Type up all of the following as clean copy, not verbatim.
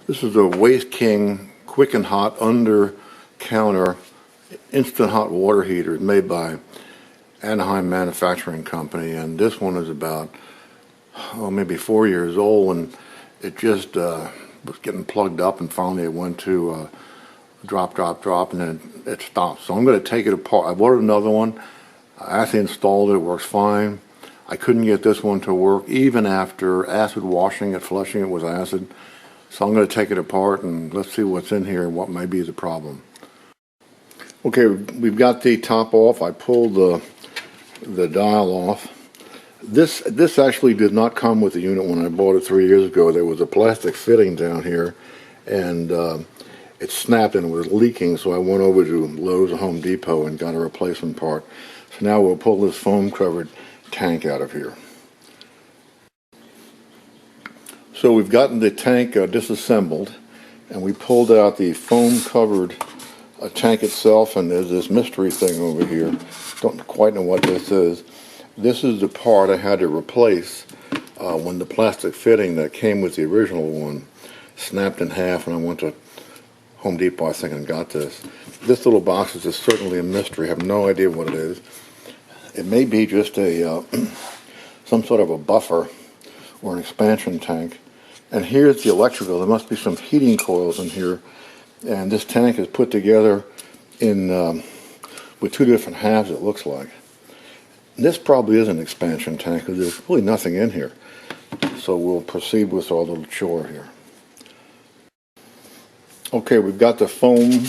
This is a Waste King Quick and Hot under counter instant hot water heater made by Anaheim Manufacturing Company, and this one is about maybe 4 years old, and it just was getting plugged up, and finally it went to drop, and then it stopped. So I'm going to take it apart. I ordered another one. I actually installed it. It works fine. I couldn't get this one to work even after acid washing it, flushing it with acid. So I'm going to take it apart and let's see what's in here and what may be the problem. Okay, we've got the top off. I pulled the dial off. This actually did not come with the unit when I bought it 3 years ago. There was a plastic fitting down here, and it snapped and it was leaking, so I went over to Lowe's or Home Depot and got a replacement part. So now we'll pull this foam-covered tank out of here. So we've gotten the tank disassembled, and we pulled out the foam-covered tank itself, and there's this mystery thing over here. Don't quite know what this is. This is the part I had to replace when the plastic fitting that came with the original one snapped in half, and I went to Home Depot, I think, and got this. This little box is certainly a mystery. I have no idea what it is. It may be just a some sort of a buffer or an expansion tank. And here's the electrical. There must be some heating coils in here. And this tank is put together in with two different halves, it looks like. This probably is an expansion tank because there's really nothing in here. So we'll proceed with our little chore here. Okay, we've got the foam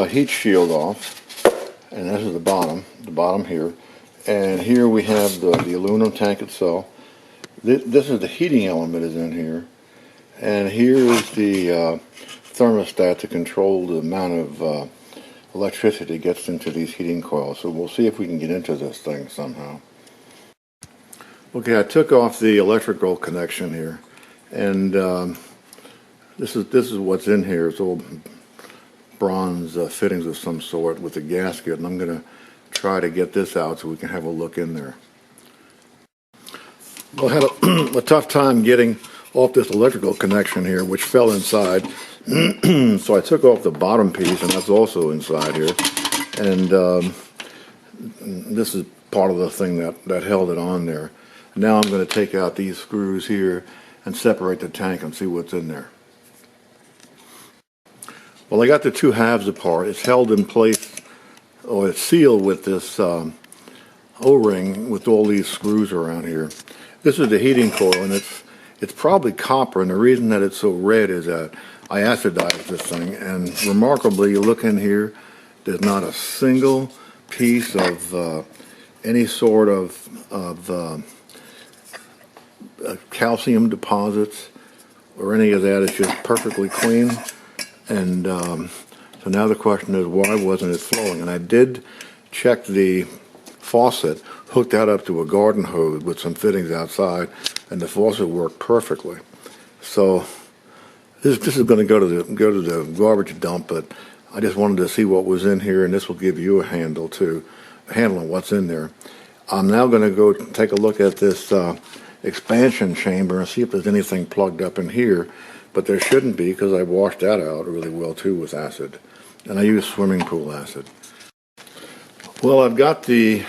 heat shield off, and this is the bottom here. And here we have the aluminum tank itself. This is the heating element is in here. And here is the thermostat to control the amount of electricity that gets into these heating coils. So we'll see if we can get into this thing somehow. Okay, I took off the electrical connection here, and this is what's in here. It's all bronze fittings of some sort with a gasket, and I'm going to try to get this out so we can have a look in there. Well, I had a tough time getting off this electrical connection here, which fell inside. So I took off the bottom piece, and that's also inside here. And this is part of the thing that held it on there. Now I'm going to take out these screws here and separate the tank and see what's in there. Well, I got the two halves apart. It's held in place, or it's sealed with this O-ring with all these screws around here. This is the heating coil, and it's probably copper, and the reason that it's so red is that I acidized this thing, and remarkably, you look in here, there's not a single piece of any sort of calcium deposits or any of that. It's just perfectly clean, and so now the question is, why wasn't it flowing? And I did check the faucet, hooked that up to a garden hose with some fittings outside, and the faucet worked perfectly. So this is going to go to the garbage dump, but I just wanted to see what was in here, and this will give you a handle on what's in there. I'm now going to go take a look at this expansion chamber and see if there's anything plugged up in here, but there shouldn't be because I washed that out really well too with acid, and I use swimming pool acid. Well, I've got the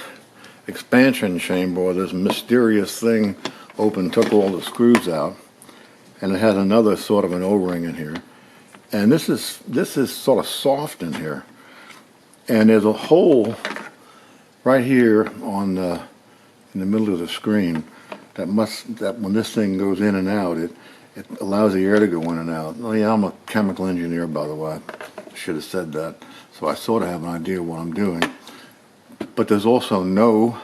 expansion chamber, or this mysterious thing, open, took all the screws out, and it has another sort of an O-ring in here. And this is sort of soft in here. And there's a hole right here on in the middle of the screen that when this thing goes in and out, it allows the air to go in and out. Oh yeah, I'm a chemical engineer, by the way. I should have said that. So I sort of have an idea what I'm doing. But there's also no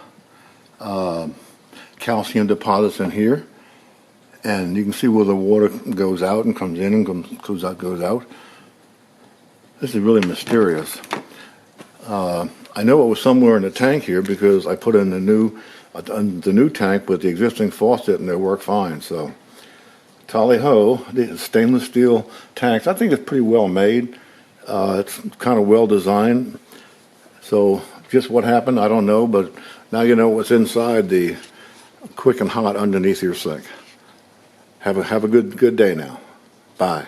calcium deposits in here, and you can see where the water goes out and comes in and goes out. This is really mysterious. I know it was somewhere in the tank here because I put in the new tank with the existing faucet, and they work fine. So tally ho, the stainless steel tanks. I think it's pretty well made. It's kind of well designed. So just what happened, I don't know, but now you know what's inside the Quick and Hot underneath your sink. Have a good day now. Bye.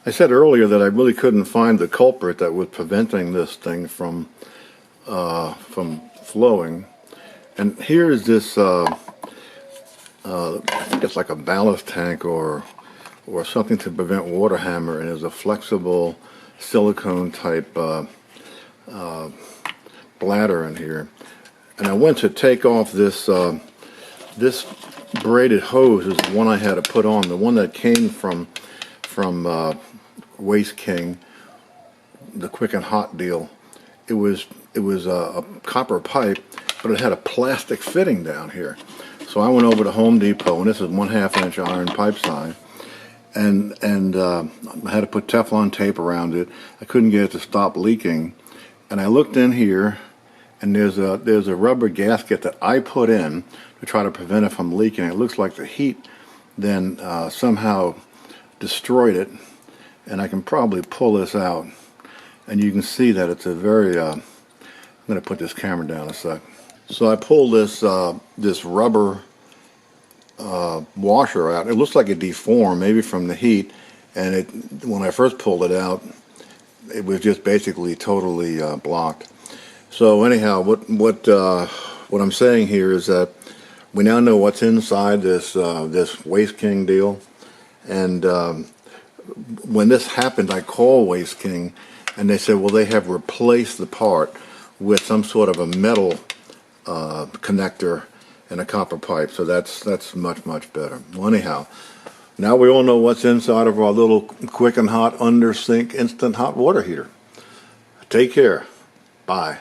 I said earlier that I really couldn't find the culprit that was preventing this thing from flowing. And here is this, I think it's like a ballast tank or something to prevent water hammer, and it's a flexible silicone type bladder in here. And I went to take off this this braided hose is the one I had to put on, the one that came from Waste King, the Quick and Hot deal. It was a copper pipe, but it had a plastic fitting down here. So I went over to Home Depot, and this is 1/2 inch iron pipe size, and I had to put Teflon tape around it. I couldn't get it to stop leaking, and I looked in here, and there's a rubber gasket that I put in to try to prevent it from leaking. It looks like the heat then somehow destroyed it, and I can probably pull this out, and you can see that it's a very I'm going to put this camera down a sec. So I pulled this rubber washer out. It looks like it deformed, maybe from the heat, and when I first pulled it out, it was just basically totally blocked. So anyhow, what I'm saying here is that we now know what's inside this Waste King deal, and when this happened, I called Waste King, and they said, well, they have replaced the part with some sort of a metal connector and a copper pipe, so that's much better. Well, anyhow, now we all know what's inside of our little Quick and Hot under sink instant hot water heater. Take care. Bye.